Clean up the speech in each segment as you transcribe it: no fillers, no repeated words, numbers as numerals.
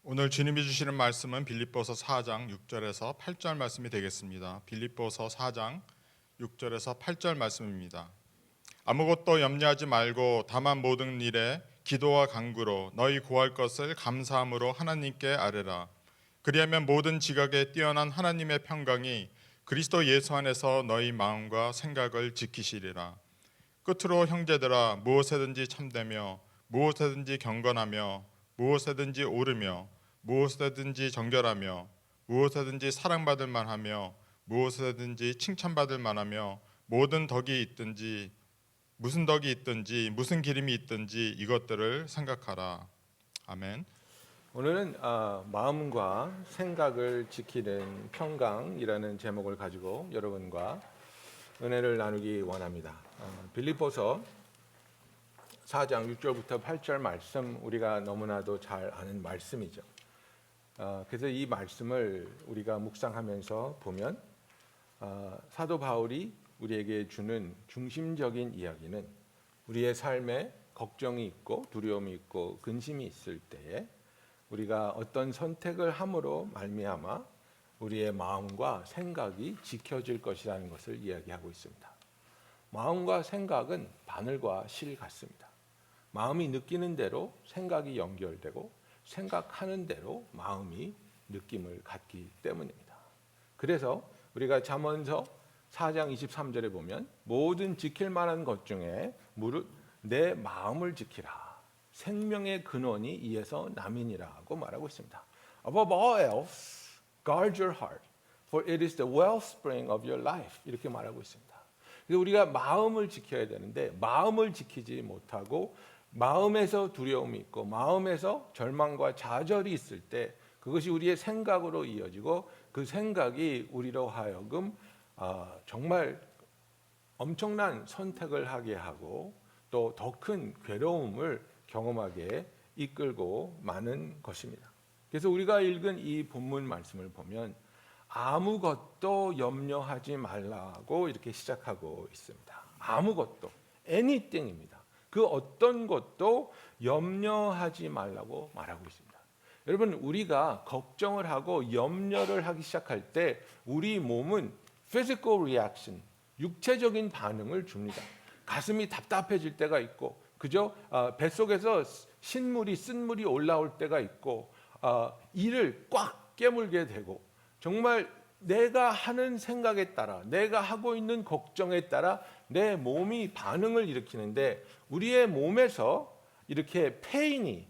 오늘 주님이 주시는 말씀은 빌립보서 4장 6절에서 8절 말씀이 되겠습니다. 빌립보서 4장 6절에서 8절 말씀입니다. 아무것도 염려하지 말고 다만 모든 일에 기도와 간구로 너희 구할 것을 감사함으로 하나님께 아뢰라. 그리하면 모든 지각에 뛰어난 하나님의 평강이 그리스도 예수 안에서 너희 마음과 생각을 지키시리라. 끝으로 형제들아, 무엇에든지 참되며 무엇에든지 경건하며 무엇에든지 오르며 무엇에든지 정결하며 무엇에든지 사랑받을 만하며 무엇에든지 칭찬받을 만하며 모든 덕이 있든지 무슨 덕이 있든지 무슨 기름이 있든지 이것들을 생각하라. 아멘. 오늘은 마음과 생각을 지키는 평강이라는 제목을 가지고 여러분과 은혜를 나누기 원합니다. 빌립보서 4장 6절부터 8절 말씀, 우리가 너무나도 잘 아는 말씀이죠. 그래서 이 말씀을 우리가 묵상하면서 보면 사도 바울이 우리에게 주는 중심적인 이야기는 우리의 삶에 걱정이 있고 두려움이 있고 근심이 있을 때에 우리가 어떤 선택을 함으로 말미암아 우리의 마음과 생각이 지켜질 것이라는 것을 이야기하고 있습니다. 마음과 생각은 바늘과 실 같습니다. 마음이 느끼는 대로 생각이 연결되고 생각하는 대로 마음이 느낌을 갖기 때문입니다. 그래서 우리가 잠언서 4장 23절에 보면 모든 지킬 만한 것 중에 무릇 내 마음을 지키라. 생명의 근원이 이에서 남이니라고 말하고 있습니다. Above all else, guard your heart, for it is the wellspring of your life. 이렇게 말하고 있습니다. 그래서 우리가 마음을 지켜야 되는데 마음을 지키지 못하고 마음에서 두려움이 있고 마음에서 절망과 좌절이 있을 때 그것이 우리의 생각으로 이어지고 그 생각이 우리로 하여금 정말 엄청난 선택을 하게 하고 또 더 큰 괴로움을 경험하게 이끌고 마는 것입니다. 그래서 우리가 읽은 이 본문 말씀을 보면 아무것도 염려하지 말라고 이렇게 시작하고 있습니다. 아무것도, anything입니다. 그 어떤 것도 염려하지 말라고 말하고 있습니다. 여러분, 우리가 걱정을 하고 염려를 하기 시작할 때 우리 몸은 physical reaction, 육체적인 반응을 줍니다. 가슴이 답답해질 때가 있고, 그죠? 뱃속에서 쓴물이 올라올 때가 있고, 이를 꽉 깨물게 되고, 정말 내가 하는 생각에 따라, 내가 하고 있는 걱정에 따라 내 몸이 반응을 일으키는데 우리의 몸에서 이렇게 페인이,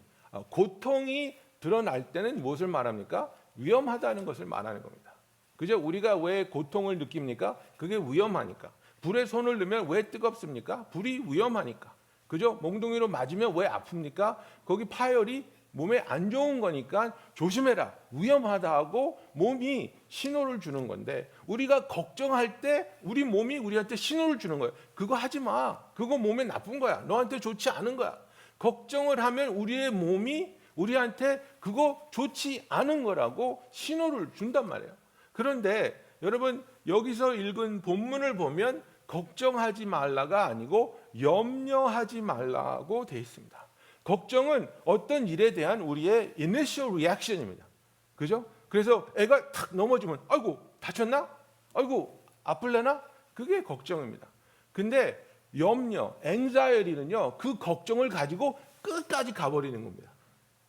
고통이 드러날 때는 무엇을 말합니까? 위험하다는 것을 말하는 겁니다. 그죠? 우리가 왜 고통을 느낍니까? 그게 위험하니까. 불에 손을 넣으면 왜 뜨겁습니까? 불이 위험하니까. 그죠? 몽둥이로 맞으면 왜 아픕니까? 거기 파열이 몸에 안 좋은 거니까 조심해라, 위험하다 하고 몸이 신호를 주는 건데 우리가 걱정할 때 우리 몸이 우리한테 신호를 주는 거예요. 그거 하지 마. 그거 몸에 나쁜 거야. 너한테 좋지 않은 거야. 걱정을 하면 우리의 몸이 우리한테 그거 좋지 않은 거라고 신호를 준단 말이에요. 그런데 여러분, 여기서 읽은 본문을 보면 걱정하지 말라가 아니고 염려하지 말라고 되어 있습니다. 걱정은 어떤 일에 대한 우리의 initial reaction입니다. 그죠? 그래서 애가 탁 넘어지면 아이고 다쳤나? 아이고 아플래나? 그게 걱정입니다. 근데 염려, anxiety는요, 그 걱정을 가지고 끝까지 가버리는 겁니다.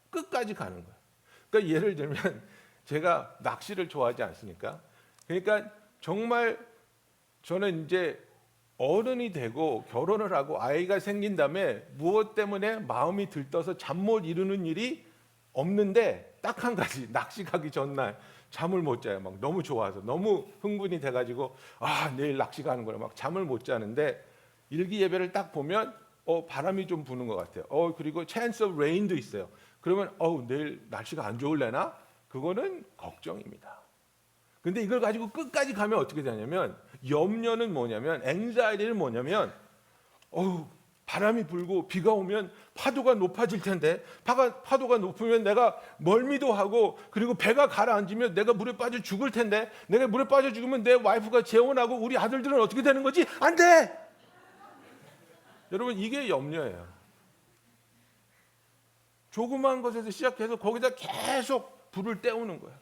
끝까지 가는 거예요. 그러니까 예를 들면 제가 낚시를 좋아하지 않습니까? 그러니까 정말 저는 이제 어른이 되고 결혼을 하고 아이가 생긴 다음에 무엇 때문에 마음이 들떠서 잠 못 이루는 일이 없는데 딱 한 가지, 낚시 가기 전날 잠을 못 자요. 막 너무 좋아서 너무 흥분이 돼가지고 내일 낚시 가는 거라 막 잠을 못 자는데 일기 예배를 딱 보면 바람이 좀 부는 것 같아요. 그리고 chance of rain도 있어요. 그러면 내일 날씨가 안 좋을래나? 그거는 걱정입니다. 근데 이걸 가지고 끝까지 가면 어떻게 되냐면 염려는 뭐냐면 anxiety는 뭐냐면 바람이 불고 비가 오면 파도가 높아질 텐데 파도가 높으면 내가 멀미도 하고 그리고 배가 가라앉으면 내가 물에 빠져 죽을 텐데 내가 물에 빠져 죽으면 내 와이프가 재혼하고 우리 아들들은 어떻게 되는 거지? 안 돼! 여러분, 이게 염려예요. 조그만 것에서 시작해서 거기다 계속 불을 때우는 거예요.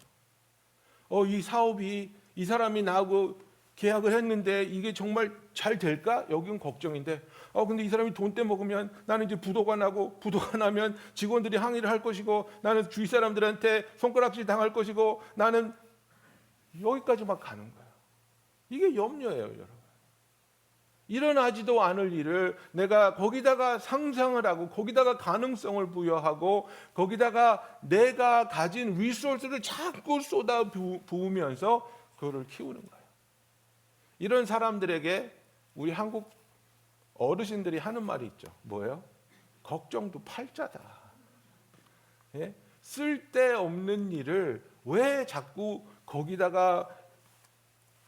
이 사업이 이 사람이 나하고 계약을 했는데 이게 정말 잘 될까? 여기는 걱정인데 근데 이 사람이 돈 떼먹으면 나는 이제 부도가 나고 부도가 나면 직원들이 항의를 할 것이고 나는 주위 사람들한테 손가락질 당할 것이고 나는 여기까지 막 가는 거예요. 이게 염려예요, 여러분. 일어나지도 않을 일을 내가 거기다가 상상을 하고 거기다가 가능성을 부여하고 거기다가 내가 가진 리소스를 자꾸 쏟아 부으면서 그거를 키우는 거예요. 이런 사람들에게 우리 한국 어르신들이 하는 말이 있죠. 뭐예요? 걱정도 팔자다. 예? 쓸데없는 일을 왜 자꾸 거기다가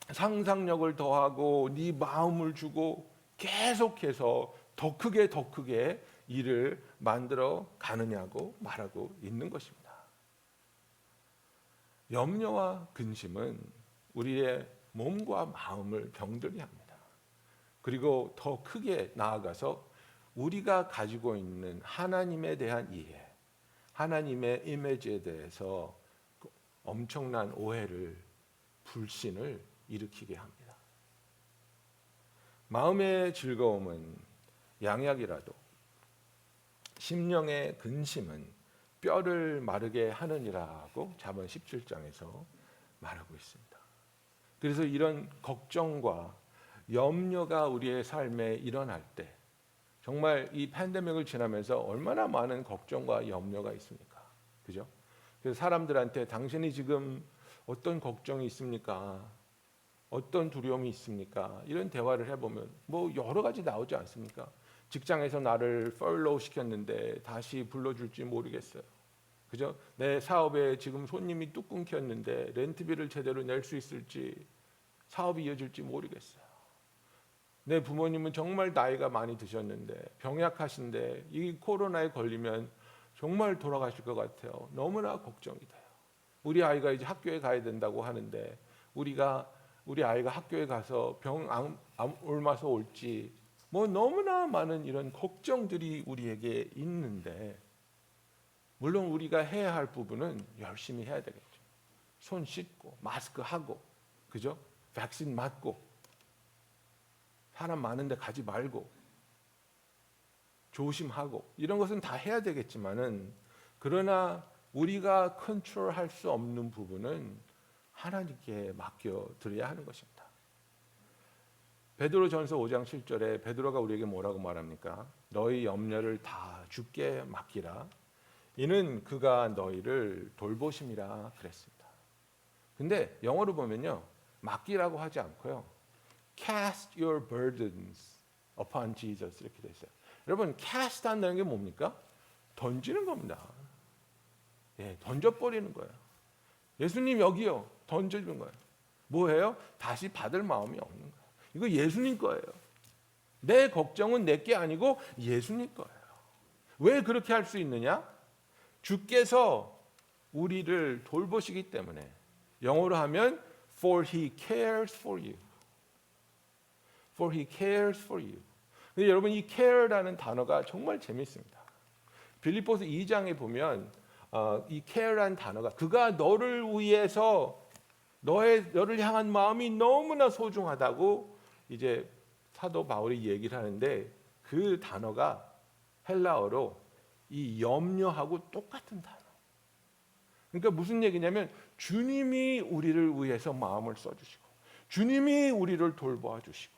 상상력을 더하고 네 마음을 주고 계속해서 더 크게 일을 만들어 가느냐고 말하고 있는 것입니다. 염려와 근심은 우리의 몸과 마음을 병들게 합니다. 그리고 더 크게 나아가서 우리가 가지고 있는 하나님에 대한 이해, 하나님의 이미지에 대해서 엄청난 오해를, 불신을 일으키게 합니다. 마음의 즐거움은 양약이라도 심령의 근심은 뼈를 마르게 하느니라고 잠언 17장에서 말하고 있습니다. 그래서 이런 걱정과 염려가 우리의 삶에 일어날 때 정말 이 팬데믹을 지나면서 얼마나 많은 걱정과 염려가 있습니까? 그죠? 그래서 사람들한테 당신이 지금 어떤 걱정이 있습니까? 어떤 두려움이 있습니까? 이런 대화를 해보면 뭐 여러 가지 나오지 않습니까? 직장에서 나를 펄로우 시켰는데 다시 불러줄지 모르겠어요. 그죠? 내 사업에 지금 손님이 뚝 끊겼는데 렌트비를 제대로 낼 수 있을지, 사업이 이어질지 모르겠어요. 내 부모님은 정말 나이가 많이 드셨는데 병약하신데 이 코로나에 걸리면 정말 돌아가실 것 같아요. 너무나 걱정이 돼요. 우리 아이가 이제 학교에 가야 된다고 하는데 우리 아이가 학교에 가서 병 옮아서 올지 뭐 너무나 많은 이런 걱정들이 우리에게 있는데 물론 우리가 해야 할 부분은 열심히 해야 되겠죠. 손 씻고 마스크 하고 그죠? 백신 맞고 사람 많은데 가지 말고 조심하고 이런 것은 다 해야 되겠지만은 그러나 우리가 컨트롤할 수 없는 부분은 하나님께 맡겨 드려야 하는 것입니다. 베드로전서 5장 7절에 베드로가 우리에게 뭐라고 말합니까? 너희 염려를 다 주께 맡기라. 이는 그가 너희를 돌보심이라 그랬습니다. 근데 영어로 보면요. 맡기라고 하지 않고요. Cast your burdens upon Jesus 이렇게 돼 있어요. 여러분 cast 한다는 게 뭡니까? 던지는 겁니다. 예, 던져버리는 거예요. 예수님 여기요. 던져주는 거예요. 뭐예요? 다시 받을 마음이 없는 거예요. 이거 예수님 거예요. 내 걱정은 내게 아니고 예수님 거예요. 왜 그렇게 할 수 있느냐? 주께서 우리를 돌보시기 때문에 영어로 하면 For he cares for you. For he cares for you. 근데 여러분 이 care라는 단어가 정말 재밌습니다. 빌립보서 2장에 보면 이 care라는 단어가 그가 너를 위해서 너를 향한 마음이 너무나 소중하다고 이제 사도 바울이 얘기를 하는데 그 단어가 헬라어로 이 염려하고 똑같은 단어. 그러니까 무슨 얘기냐면 주님이 우리를 위해서 마음을 써주시고 주님이 우리를 돌보아 주시고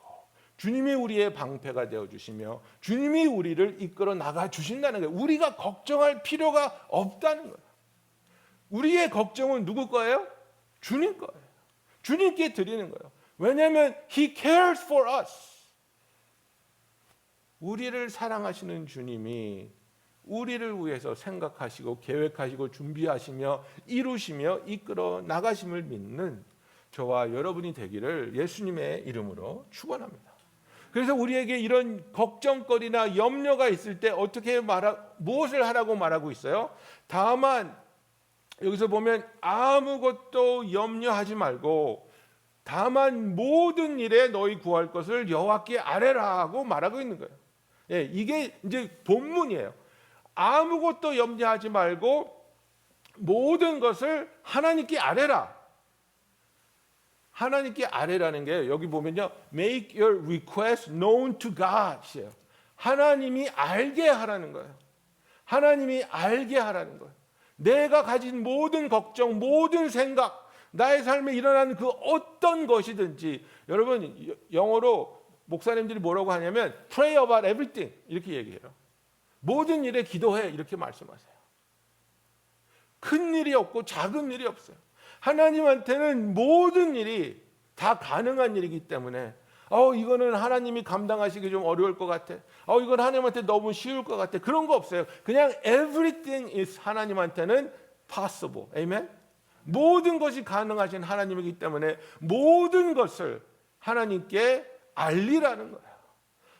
주님이 우리의 방패가 되어주시며 주님이 우리를 이끌어 나가 주신다는 거예요. 우리가 걱정할 필요가 없다는 거예요. 우리의 걱정은 누구 거예요? 주님 거예요. 주님께 드리는 거예요. 왜냐하면 He cares for us. 우리를 사랑하시는 주님이 우리를 위해서 생각하시고 계획하시고 준비하시며 이루시며 이끌어 나가심을 믿는 저와 여러분이 되기를 예수님의 이름으로 축원합니다. 그래서 우리에게 이런 걱정거리나 염려가 있을 때 무엇을 하라고 말하고 있어요? 다만 여기서 보면 아무것도 염려하지 말고 다만 모든 일에 너희 구할 것을 여호와께 아뢰라고 말하고 있는 거예요. 예, 이게 이제 본문이에요. 아무것도 염려하지 말고 모든 것을 하나님께 아뢰라. 하나님께 아뢰라는 게 여기 보면요, make your request known to God. 하나님이 알게 하라는 거예요. 하나님이 알게 하라는 거예요. 내가 가진 모든 걱정, 모든 생각, 나의 삶에 일어나는 그 어떤 것이든지, 여러분 영어로 목사님들이 뭐라고 하냐면 pray about everything 이렇게 얘기해요. 모든 일에 기도해 이렇게 말씀하세요. 큰 일이 없고 작은 일이 없어요. 하나님한테는 모든 일이 다 가능한 일이기 때문에 이거는 하나님이 감당하시기 좀 어려울 것 같아. 이건 하나님한테 너무 쉬울 것 같아. 그런 거 없어요. 그냥 everything is 하나님한테는 possible. 아멘. 모든 것이 가능하신 하나님이기 때문에 모든 것을 하나님께 알리라는 거예요.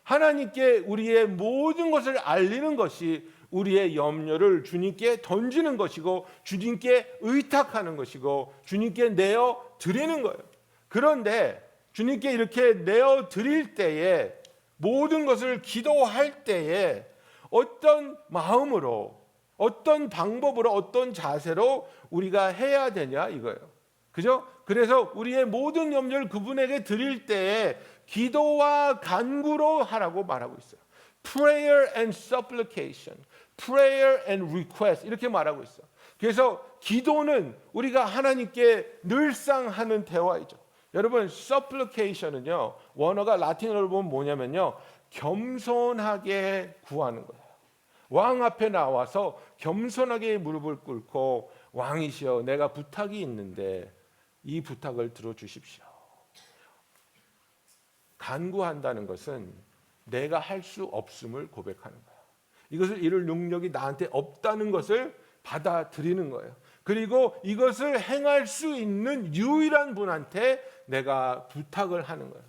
하나님께 우리의 모든 것을 알리는 것이 우리의 염려를 주님께 던지는 것이고 주님께 의탁하는 것이고 주님께 내어 드리는 거예요. 그런데 주님께 이렇게 내어 드릴 때에 모든 것을 기도할 때에 어떤 마음으로 어떤 방법으로 어떤 자세로 우리가 해야 되냐 이거예요. 그죠? 그래서 우리의 모든 염려를 그분에게 드릴 때에 기도와 간구로 하라고 말하고 있어요. Prayer and supplication, prayer and request 이렇게 말하고 있어요. 그래서 기도는 우리가 하나님께 늘상 하는 대화이죠. 여러분 supplication은요, 원어가 라틴어로 보면 뭐냐면요, 겸손하게 구하는 거예요. 왕 앞에 나와서 겸손하게 무릎을 꿇고 왕이시여 내가 부탁이 있는데 이 부탁을 들어주십시오. 간구한다는 것은 내가 할 수 없음을 고백하는 거예요. 이것을 이룰 능력이 나한테 없다는 것을 받아들이는 거예요. 그리고 이것을 행할 수 있는 유일한 분한테 내가 부탁을 하는 거예요.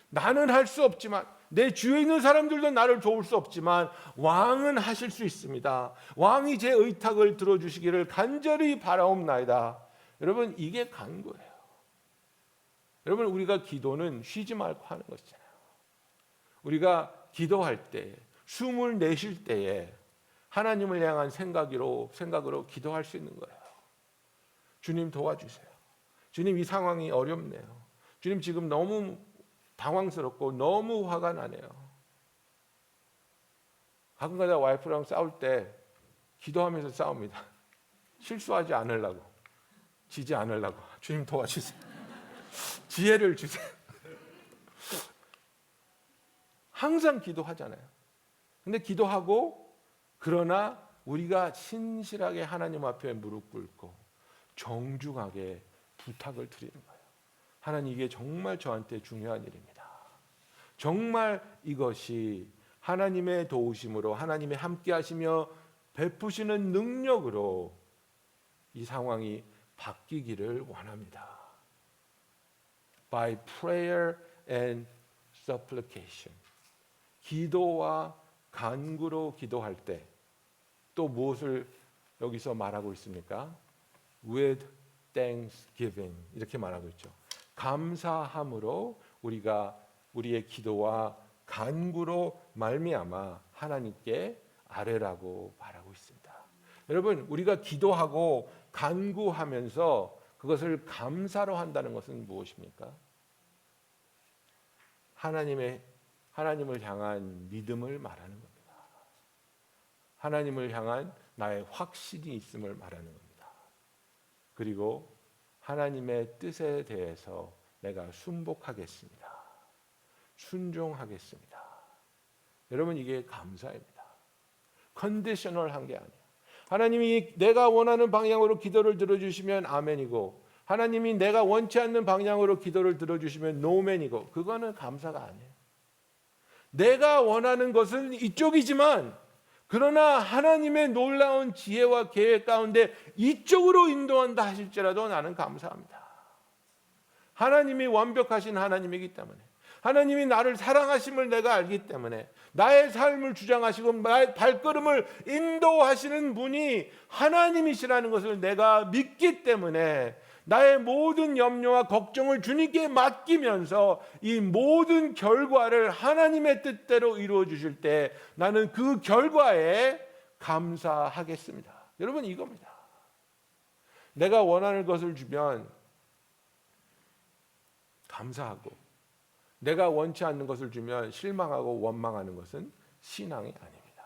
나는 할 수 없지만 내 주위에 있는 사람들도 나를 도울 수 없지만 왕은 하실 수 있습니다. 왕이 제 의탁을 들어주시기를 간절히 바라옵나이다. 여러분 이게 간구예요. 여러분 우리가 기도는 쉬지 말고 하는 것이잖아요. 우리가 기도할 때 숨을 내쉴 때에 하나님을 향한 생각으로 기도할 수 있는 거예요. 주님 도와주세요. 주님 이 상황이 어렵네요. 주님 지금 너무 당황스럽고 너무 화가 나네요. 가끔가다 와이프랑 싸울 때 기도하면서 싸웁니다. 실수하지 않으려고, 지지 않으려고. 주님 도와주세요. 지혜를 주세요. 항상 기도하잖아요. 근데 기도하고 그러나 우리가 신실하게 하나님 앞에 무릎 꿇고 정중하게 부탁을 드리는 거예요. 하나님 이게 정말 저한테 중요한 일입니다. 정말 이것이 하나님의 도우심으로 하나님의 함께 하시며 베푸시는 능력으로 이 상황이 바뀌기를 원합니다. By prayer and supplication. 기도와 간구로 기도할 때 또 무엇을 여기서 말하고 있습니까? With thanksgiving 이렇게 말하고 있죠. 감사함으로 우리가 우리의 기도와 간구로 말미암아 하나님께 아뢰라고 말하고 있습니다. 여러분 우리가 기도하고 간구하면서 그것을 감사로 한다는 것은 무엇입니까? 하나님을 향한 믿음을 말하는 겁니다. 하나님을 향한 나의 확신이 있음을 말하는 겁니다. 그리고 하나님의 뜻에 대해서 내가 순복하겠습니다. 순종하겠습니다. 여러분 이게 감사입니다. 컨디셔널한 게 아니에요. 하나님이 내가 원하는 방향으로 기도를 들어주시면 아멘이고 하나님이 내가 원치 않는 방향으로 기도를 들어주시면 노멘이고 그거는 감사가 아니에요. 내가 원하는 것은 이쪽이지만 그러나 하나님의 놀라운 지혜와 계획 가운데 이쪽으로 인도한다 하실지라도 나는 감사합니다. 하나님이 완벽하신 하나님이기 때문에 하나님이 나를 사랑하심을 내가 알기 때문에 나의 삶을 주장하시고 나의 발걸음을 인도하시는 분이 하나님이시라는 것을 내가 믿기 때문에 나의 모든 염려와 걱정을 주님께 맡기면서 이 모든 결과를 하나님의 뜻대로 이루어 주실 때 나는 그 결과에 감사하겠습니다. 여러분 이겁니다. 내가 원하는 것을 주면 감사하고 내가 원치 않는 것을 주면 실망하고 원망하는 것은 신앙이 아닙니다.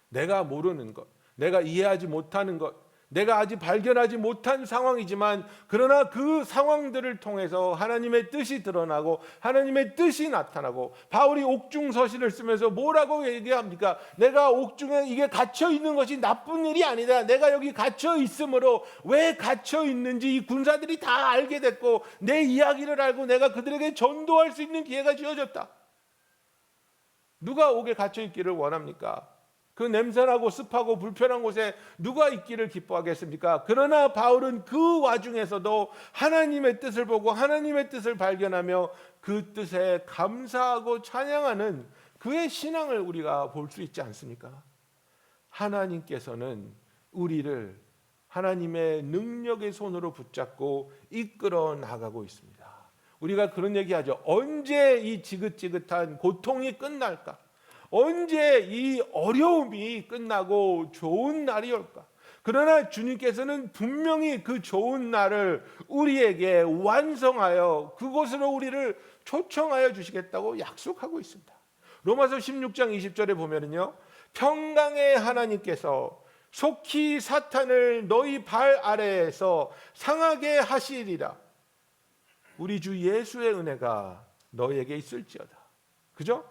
내가 모르는 것, 내가 이해하지 못하는 것, 내가 아직 발견하지 못한 상황이지만 그러나 그 상황들을 통해서 하나님의 뜻이 드러나고 하나님의 뜻이 나타나고 바울이 옥중서신을 쓰면서 뭐라고 얘기합니까? 내가 옥중에 이게 갇혀 있는 것이 나쁜 일이 아니다. 내가 여기 갇혀 있으므로 왜 갇혀 있는지 이 군사들이 다 알게 됐고 내 이야기를 알고 내가 그들에게 전도할 수 있는 기회가 주어졌다. 누가 옥에 갇혀 있기를 원합니까? 그 냄새나고 습하고 불편한 곳에 누가 있기를 기뻐하겠습니까? 그러나 바울은 그 와중에서도 하나님의 뜻을 보고 하나님의 뜻을 발견하며 그 뜻에 감사하고 찬양하는 그의 신앙을 우리가 볼 수 있지 않습니까? 하나님께서는 우리를 하나님의 능력의 손으로 붙잡고 이끌어 나가고 있습니다. 우리가 그런 얘기하죠. 언제 이 지긋지긋한 고통이 끝날까? 언제 이 어려움이 끝나고 좋은 날이 올까? 그러나 주님께서는 분명히 그 좋은 날을 우리에게 완성하여 그곳으로 우리를 초청하여 주시겠다고 약속하고 있습니다. 로마서 16장 20절에 보면은요. 평강의 하나님께서 속히 사탄을 너희 발 아래에서 상하게 하시리라. 우리 주 예수의 은혜가 너에게 있을지어다. 그죠?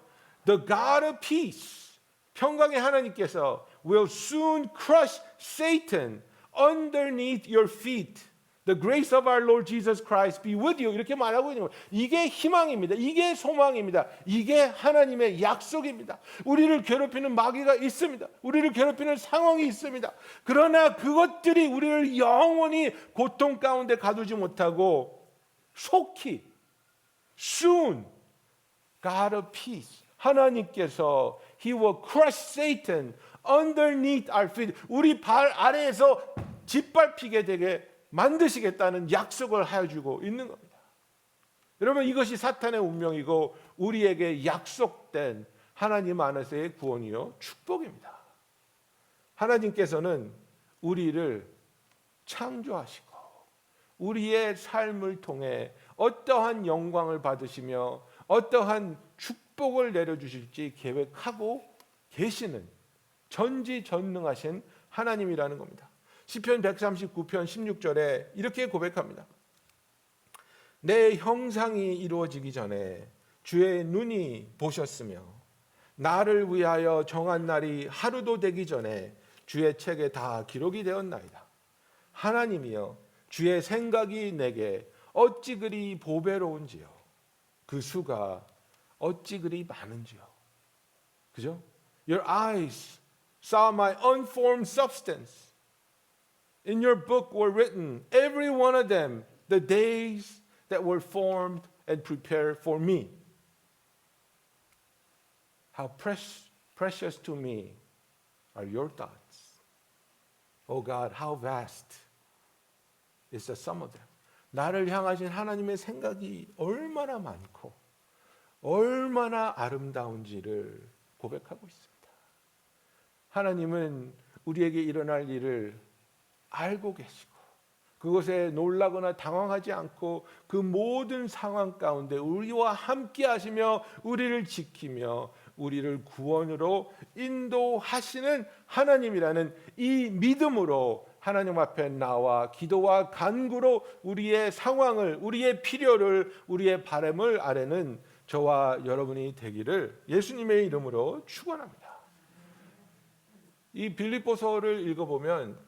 The God of peace, 평강의 하나님께서 will soon crush Satan underneath your feet. The grace of our Lord Jesus Christ be with you. 이렇게 말하고 있는 거예요. 이게 희망입니다. 이게 소망입니다. 이게 하나님의 약속입니다. 우리를 괴롭히는 마귀가 있습니다. 우리를 괴롭히는 상황이 있습니다. 그러나 그것들이 우리를 영원히 고통 가운데 가두지 못하고 속히 soon God of peace, 하나님께서 He will crush Satan underneath our feet. 우리 발 아래에서 짓밟히게 되게 만드시겠다는 약속을 해주고 있는 겁니다. 여러분 이것이 사탄의 운명이고 우리에게 약속된 하나님 안에서의 구원이요 축복입니다. 하나님께서는 우리를 창조하시고 우리의 삶을 통해 어떠한 영광을 받으시며 어떠한 축복을 내려주실지 계획하고 계시는 전지전능하신 하나님이라는 겁니다. 시편 139편 16절에 이렇게 고백합니다. 내 형상이 이루어지기 전에 주의 눈이 보셨으며 나를 위하여 정한 날이 하루도 되기 전에 주의 책에 다 기록이 되었나이다. 하나님이여 주의 생각이 내게 어찌 그리 보배로운지요. 그 수가 어찌 그리 많은지요. 그죠? Your eyes saw my unformed substance. In your book were written, every one of them, the days that were formed and prepared for me. How precious to me are your thoughts. Oh God, how vast is the sum of them. 나를 향하신 하나님의 생각이 얼마나 많고 얼마나 아름다운지를 고백하고 있습니다. 하나님은 우리에게 일어날 일을 알고 계시고 그것에 놀라거나 당황하지 않고 그 모든 상황 가운데 우리와 함께 하시며 우리를 지키며 우리를 구원으로 인도하시는 하나님이라는 이 믿음으로 하나님 앞에 나와 기도와 간구로 우리의 상황을, 우리의 필요를, 우리의 바람을 아뢰는 저와 여러분이 되기를 예수님의 이름으로 축원합니다. 이 빌립보서를 읽어보면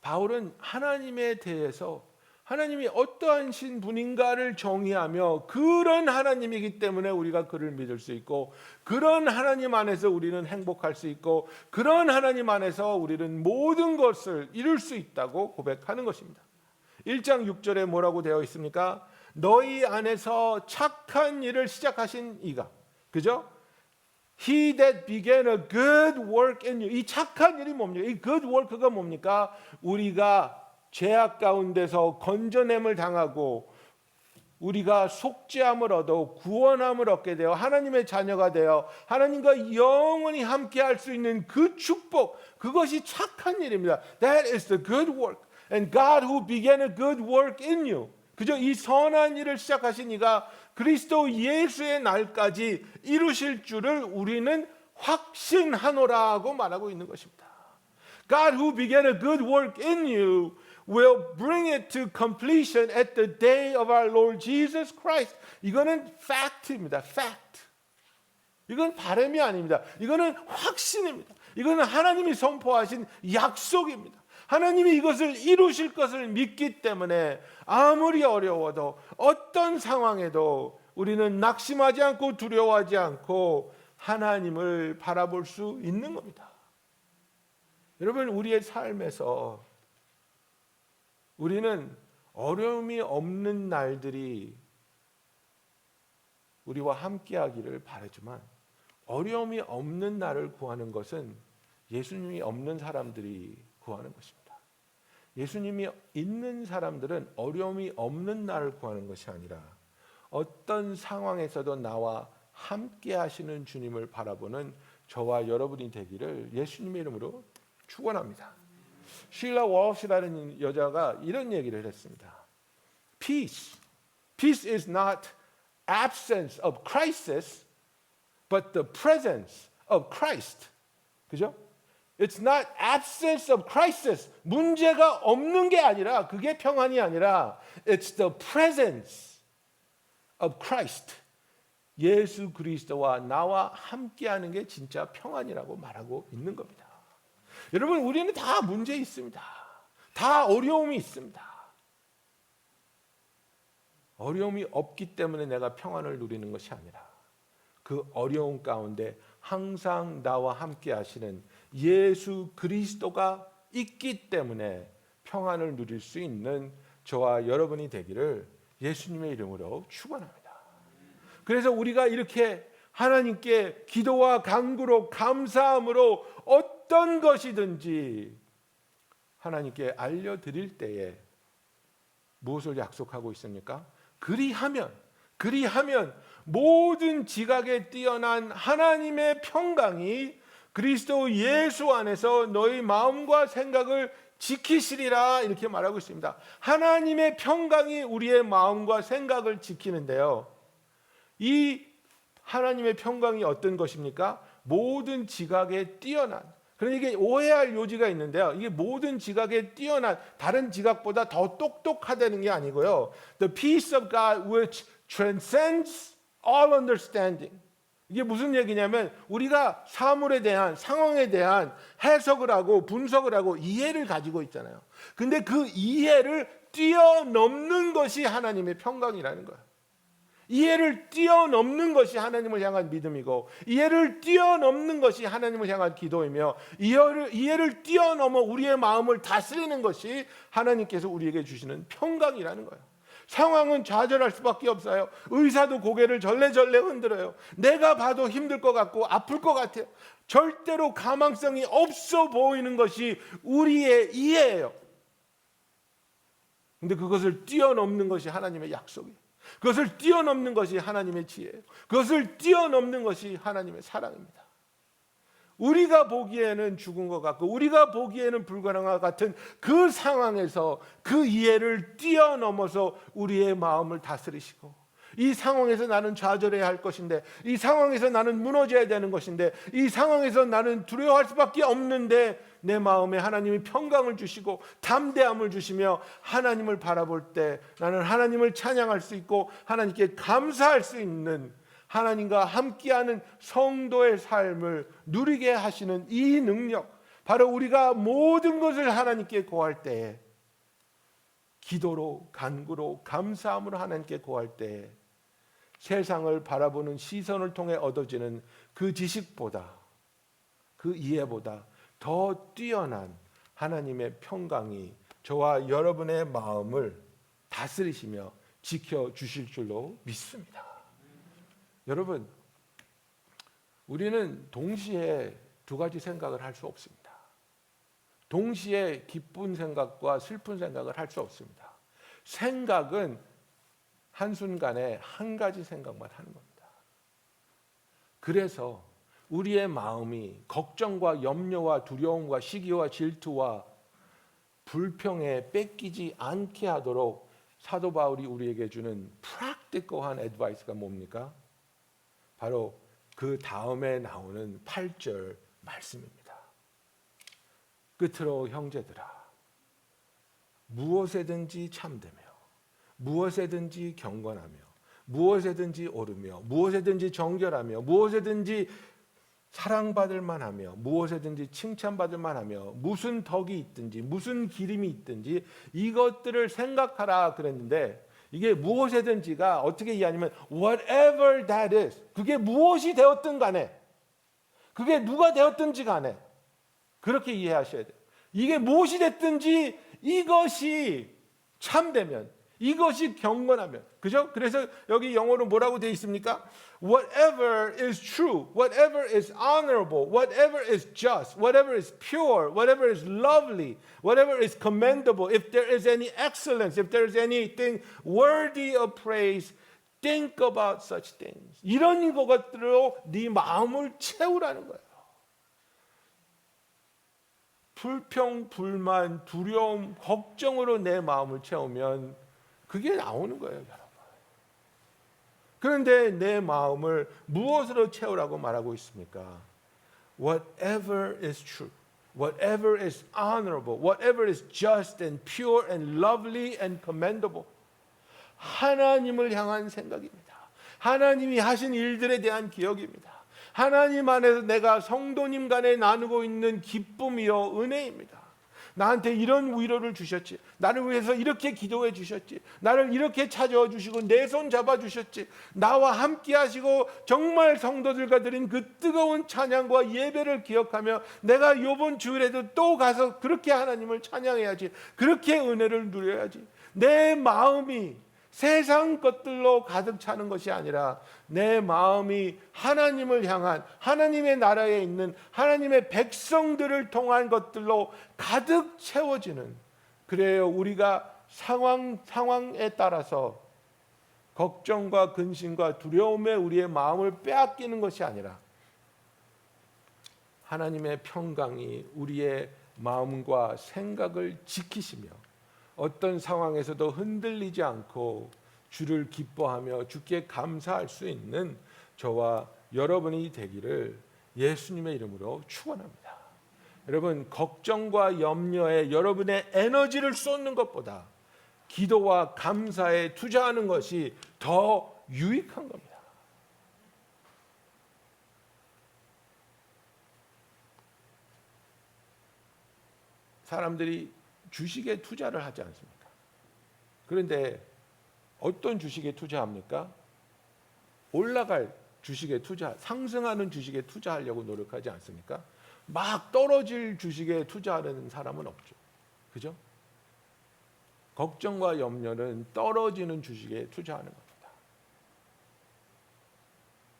바울은 하나님에 대해서 하나님이 어떠한 분인가를 정의하며 그런 하나님이기 때문에 우리가 그를 믿을 수 있고 그런 하나님 안에서 우리는 행복할 수 있고 그런 하나님 안에서 우리는 모든 것을 이룰 수 있다고 고백하는 것입니다. 1장 6절에 뭐라고 되어 있습니까? 너희 안에서 착한 일을 시작하신 이가, 그죠? He that began a good work in you. 이 착한 일이 뭡니까? 이 good work가 뭡니까? 우리가 죄악 가운데서 건져냄을 당하고 우리가 속죄함을 얻어 구원함을 얻게 되어 하나님의 자녀가 되어 하나님과 영원히 함께 할 수 있는 그 축복, 그것이 착한 일입니다. That is the good work. And God who began a good work in you. 그저 이 선한 일을 시작하신 이가 그리스도 예수의 날까지 이루실 줄을 우리는 확신하노라고 말하고 있는 것입니다. God who began a good work in you will bring it to completion at the day of our Lord Jesus Christ. 이거는 fact입니다. fact. 이건 바람이 아닙니다. 이거는 확신입니다. 이거는 하나님이 선포하신 약속입니다. 하나님이 이것을 이루실 것을 믿기 때문에 아무리 어려워도 어떤 상황에도 우리는 낙심하지 않고 두려워하지 않고 하나님을 바라볼 수 있는 겁니다. 여러분, 우리의 삶에서 우리는 어려움이 없는 날들이 우리와 함께하기를 바라지만 어려움이 없는 날을 구하는 것은 예수님이 없는 사람들이 구하는 것입니다. 예수님이 있는 사람들은 어려움이 없는 날을 구하는 것이 아니라 어떤 상황에서도 나와 함께 하시는 주님을 바라보는 저와 여러분이 되기를 예수님의 이름으로 축원합니다. 쉴라 워시라는 여자가 이런 얘기를 했습니다. Peace is not absence of crisis, but the presence of Christ. 그죠? It's not absence of crisis. 문제가 없는 게 아니라, 그게 평안이 아니라 it's the presence of Christ. 예수 그리스도와 나와 함께하는 게 진짜 평안이라고 말하고 있는 겁니다. 여러분, 우리는 다 문제 있습니다. 다 어려움이 있습니다. 어려움이 없기 때문에 내가 평안을 누리는 것이 아니라 그 어려움 가운데 항상 나와 함께 하시는 예수 그리스도가 있기 때문에 평안을 누릴 수 있는 저와 여러분이 되기를 예수님의 이름으로 축원합니다. 그래서 우리가 이렇게 하나님께 기도와 간구로 감사함으로 어떤 것이든지 하나님께 알려드릴 때에 무엇을 약속하고 있습니까? 그리하면 모든 지각에 뛰어난 하나님의 평강이 그리스도 예수 안에서 너희 마음과 생각을 지키시리라, 이렇게 말하고 있습니다. 하나님의 평강이 우리의 마음과 생각을 지키는데요, 이 하나님의 평강이 어떤 것입니까? 모든 지각에 뛰어난, 그러니까 이게 오해할 요지가 있는데요, 이게 모든 지각에 뛰어난, 다른 지각보다 더 똑똑하다는 게 아니고요, The peace of God which transcends all understanding. 이게 무슨 얘기냐면 우리가 사물에 대한, 상황에 대한 해석을 하고 분석을 하고 이해를 가지고 있잖아요. 근데 그 이해를 뛰어넘는 것이 하나님의 평강이라는 거예요. 이해를 뛰어넘는 것이 하나님을 향한 믿음이고, 이해를 뛰어넘는 것이 하나님을 향한 기도이며, 이해를 뛰어넘어 우리의 마음을 다스리는 것이 하나님께서 우리에게 주시는 평강이라는 거예요. 상황은 좌절할 수밖에 없어요. 의사도 고개를 절레절레 흔들어요. 내가 봐도 힘들 것 같고 아플 것 같아요. 절대로 가망성이 없어 보이는 것이 우리의 이해예요. 근데 그것을 뛰어넘는 것이 하나님의 약속이에요. 그것을 뛰어넘는 것이 하나님의 지혜예요. 그것을 뛰어넘는 것이 하나님의 사랑입니다. 우리가 보기에는 죽은 것 같고 우리가 보기에는 불가능한 것 같은 그 상황에서 그 이해를 뛰어넘어서 우리의 마음을 다스리시고, 이 상황에서 나는 좌절해야 할 것인데, 이 상황에서 나는 무너져야 되는 것인데, 이 상황에서 나는 두려워할 수밖에 없는데 내 마음에 하나님이 평강을 주시고 담대함을 주시며 하나님을 바라볼 때 나는 하나님을 찬양할 수 있고 하나님께 감사할 수 있는, 하나님과 함께하는 성도의 삶을 누리게 하시는 이 능력, 바로 우리가 모든 것을 하나님께 구할 때에, 기도로 간구로 감사함으로 하나님께 구할 때에 세상을 바라보는 시선을 통해 얻어지는 그 지식보다, 그 이해보다 더 뛰어난 하나님의 평강이 저와 여러분의 마음을 다스리시며 지켜주실 줄로 믿습니다. 여러분, 우리는 동시에 두 가지 생각을 할 수 없습니다. 동시에 기쁜 생각과 슬픈 생각을 할 수 없습니다. 생각은 한순간에 한 가지 생각만 하는 겁니다. 그래서 우리의 마음이 걱정과 염려와 두려움과 시기와 질투와 불평에 뺏기지 않게 하도록 사도 바울이 우리에게 주는 practical한 advice가 뭡니까? 바로 그 다음에 나오는 8절 말씀입니다. 끝으로 형제들아, 무엇에든지 참되며 무엇에든지 경건하며 무엇에든지 옳으며 무엇에든지 정결하며 무엇에든지 사랑받을 만하며 무엇에든지 칭찬받을 만하며 무슨 덕이 있든지 무슨 기림이 있든지 이것들을 생각하라 그랬는데, 이게 무엇에든지가 어떻게 이해하냐면 whatever that is, 그게 무엇이 되었든 간에, 그게 누가 되었든지 간에 그렇게 이해하셔야 돼요. 이게 무엇이 됐든지 이것이 참되면, 이것이 경건하면, 그죠? 그래서 여기 영어로 뭐라고 되어 있습니까? Whatever is true, whatever is honorable, whatever is just, whatever is pure, whatever is lovely, whatever is commendable, if there is any excellence, if there is anything worthy of praise, think about such things. 이런 것들로 네 마음을 채우라는 거예요. 불평, 불만, 두려움, 걱정으로 내 마음을 채우면 그게 나오는 거예요, 여러분. 그런데 내 마음을 무엇으로 채우라고 말하고 있습니까? Whatever is true, whatever is honorable, whatever is just and pure and lovely and commendable. 하나님을 향한 생각입니다. 하나님이 하신 일들에 대한 기억입니다. 하나님 안에서 내가 성도님 간에 나누고 있는 기쁨이요 은혜입니다. 나한테 이런 위로를 주셨지, 나를 위해서 이렇게 기도해 주셨지, 나를 이렇게 찾아와 주시고 내 손 잡아 주셨지, 나와 함께 하시고 정말 성도들과 드린 그 뜨거운 찬양과 예배를 기억하며 내가 이번 주일에도 또 가서 그렇게 하나님을 찬양해야지, 그렇게 은혜를 누려야지. 내 마음이 세상 것들로 가득 차는 것이 아니라 내 마음이 하나님을 향한, 하나님의 나라에 있는 하나님의 백성들을 통한 것들로 가득 채워지는, 그래요 우리가 상황에 따라서 걱정과 근심과 두려움에 우리의 마음을 빼앗기는 것이 아니라 하나님의 평강이 우리의 마음과 생각을 지키시며 어떤 상황에서도 흔들리지 않고 주를 기뻐하며 주께 감사할 수 있는 저와 여러분이 되기를 예수님의 이름으로 축원합니다. 여러분, 걱정과 염려에 여러분의 에너지를 쏟는 것보다 기도와 감사에 투자하는 것이 더 유익한 겁니다. 사람들이 주식에 투자를 하지 않습니까? 그런데 어떤 주식에 투자합니까? 올라갈 주식에 투자, 상승하는 주식에 투자하려고 노력하지 않습니까? 막 떨어질 주식에 투자하는 사람은 없죠. 그죠? 걱정과 염려는 떨어지는 주식에 투자하는 겁니다.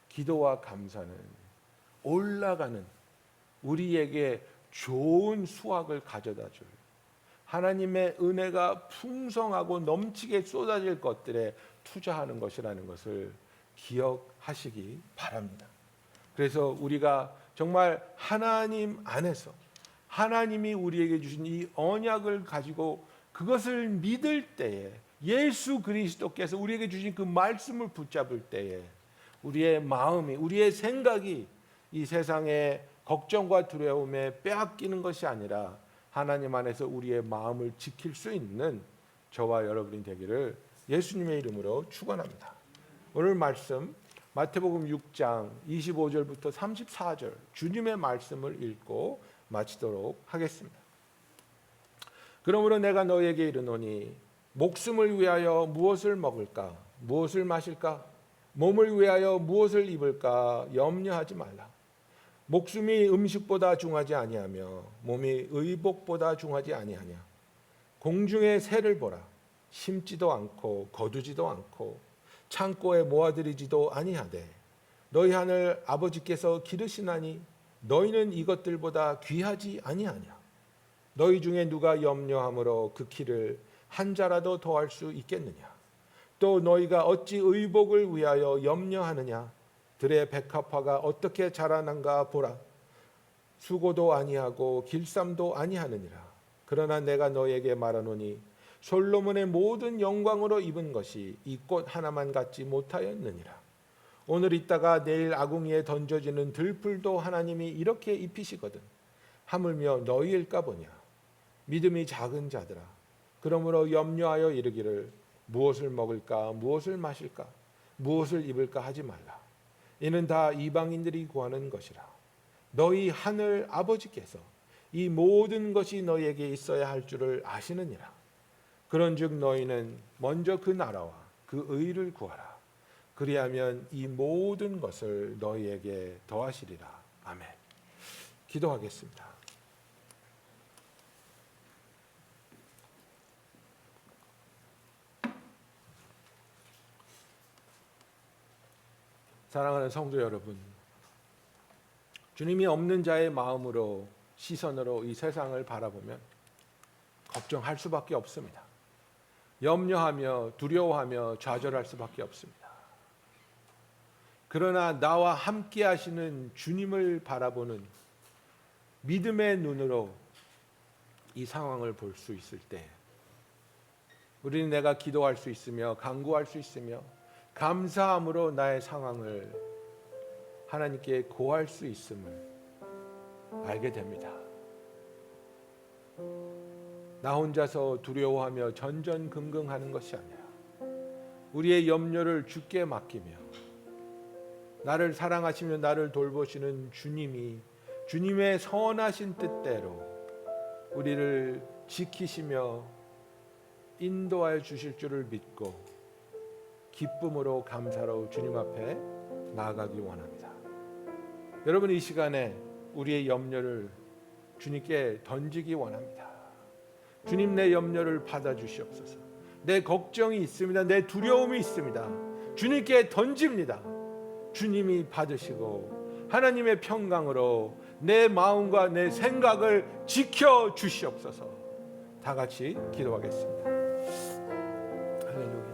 기도와 감사는 올라가는, 우리에게 좋은 수확을 가져다 줄 하나님의 은혜가 풍성하고 넘치게 쏟아질 것들에 투자하는 것이라는 것을 기억하시기 바랍니다. 그래서 우리가 정말 하나님 안에서 하나님이 우리에게 주신 이 언약을 가지고 그것을 믿을 때에, 예수 그리스도께서 우리에게 주신 그 말씀을 붙잡을 때에 우리의 마음이, 우리의 생각이 이 세상의 걱정과 두려움에 빼앗기는 것이 아니라 하나님 안에서 우리의 마음을 지킬 수 있는 저와 여러분이 되기를 예수님의 이름으로 축원합니다. 오늘 말씀 마태복음 6장 25절부터 34절 주님의 말씀을 읽고 마치도록 하겠습니다. 그러므로 내가 너에게 이르노니 목숨을 위하여 무엇을 먹을까, 무엇을 마실까, 몸을 위하여 무엇을 입을까 염려하지 말라. 목숨이 음식보다 중하지 아니하며 몸이 의복보다 중하지 아니하냐. 공중의 새를 보라. 심지도 않고 거두지도 않고 창고에 모아들이지도 아니하되 너희 하늘 아버지께서 기르시나니 너희는 이것들보다 귀하지 아니하냐. 너희 중에 누가 염려함으로 그 키를 한 자라도 더할 수 있겠느냐. 또 너희가 어찌 의복을 위하여 염려하느냐? 들의 백합화가 어떻게 자라난가 보라. 수고도 아니하고 길쌈도 아니하느니라. 그러나 내가 너에게 말하노니 솔로몬의 모든 영광으로 입은 것이 이 꽃 하나만 갖지 못하였느니라. 오늘 있다가 내일 아궁이에 던져지는 들풀도 하나님이 이렇게 입히시거든. 하물며 너희일까 보냐. 믿음이 작은 자들아. 그러므로 염려하여 이르기를 무엇을 먹을까, 무엇을 마실까, 무엇을 입을까 하지 말라. 이는 다 이방인들이 구하는 것이라. 너희 하늘 아버지께서 이 모든 것이 너희에게 있어야 할 줄을 아시느니라. 그런즉 너희는 먼저 그 나라와 그 의를 구하라. 그리하면 이 모든 것을 너희에게 더하시리라. 아멘. 기도하겠습니다. 사랑하는 성도 여러분, 주님이 없는 자의 마음으로, 시선으로 이 세상을 바라보면 걱정할 수밖에 없습니다. 염려하며 두려워하며 좌절할 수밖에 없습니다. 그러나 나와 함께 하시는 주님을 바라보는 믿음의 눈으로 이 상황을 볼 수 있을 때 우리는 내가 기도할 수 있으며 간구할 수 있으며 감사함으로 나의 상황을 하나님께 고할 수 있음을 알게 됩니다. 나 혼자서 두려워하며 전전긍긍하는 것이 아니라 우리의 염려를 주께 맡기며 나를 사랑하시며 나를 돌보시는 주님이 주님의 선하신 뜻대로 우리를 지키시며 인도하여 주실 줄을 믿고 기쁨으로 감사로 주님 앞에 나아가기 원합니다. 여러분, 이 시간에 우리의 염려를 주님께 던지기 원합니다. 주님, 내 염려를 받아주시옵소서. 내 걱정이 있습니다. 내 두려움이 있습니다. 주님께 던집니다. 주님이 받으시고 하나님의 평강으로 내 마음과 내 생각을 지켜주시옵소서. 다 같이 기도하겠습니다. 할렐루야.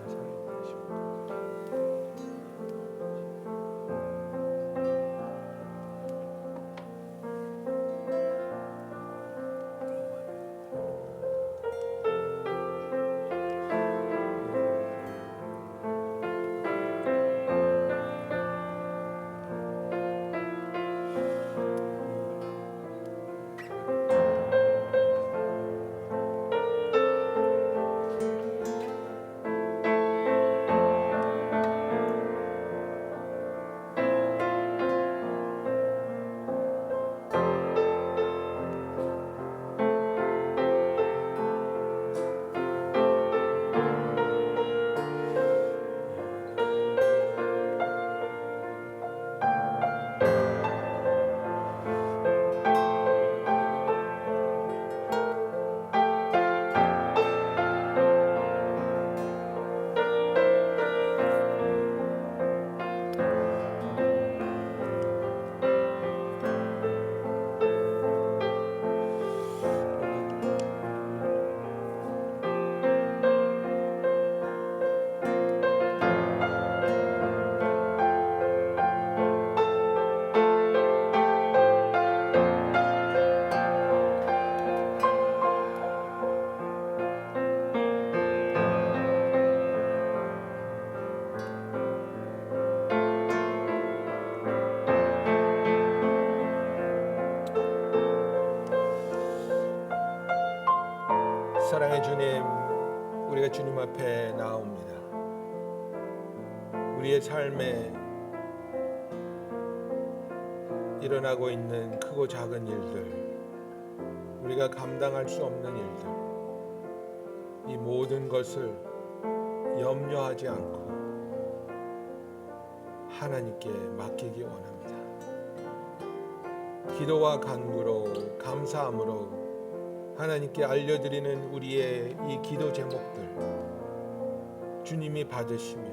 사랑의 주님, 우리가 주님 앞에 나옵니다. 우리의 삶에 일어나고 있는 크고 작은 일들, 우리가 감당할 수 없는 일들, 이 모든 것을 염려하지 않고 하나님께 맡기기 원합니다. 기도와 간구로, 감사함으로 하나님께 알려드리는 우리의 이 기도 제목들, 주님이 받으시며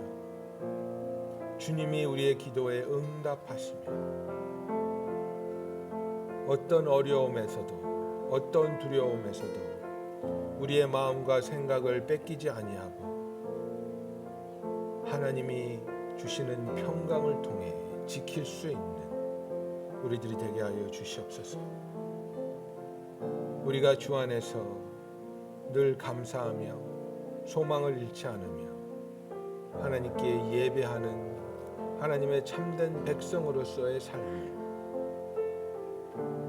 주님이 우리의 기도에 응답하시며 어떤 어려움에서도 어떤 두려움에서도 우리의 마음과 생각을 뺏기지 아니하고 하나님이 주시는 평강을 통해 지킬 수 있는 우리들이 되게 하여 주시옵소서. 우리가 주 안에서 늘 감사하며 소망을 잃지 않으며 하나님께 예배하는 하나님의 참된 백성으로서의 삶,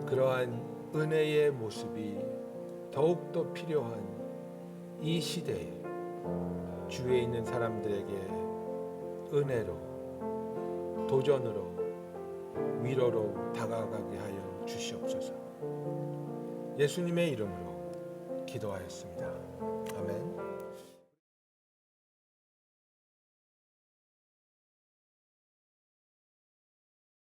그러한 은혜의 모습이 더욱더 필요한 이 시대에 주위에 있는 사람들에게 은혜로, 도전으로, 위로로 다가가게 하여 주시옵소서. 예수님의 이름으로 기도하였습니다. 아멘.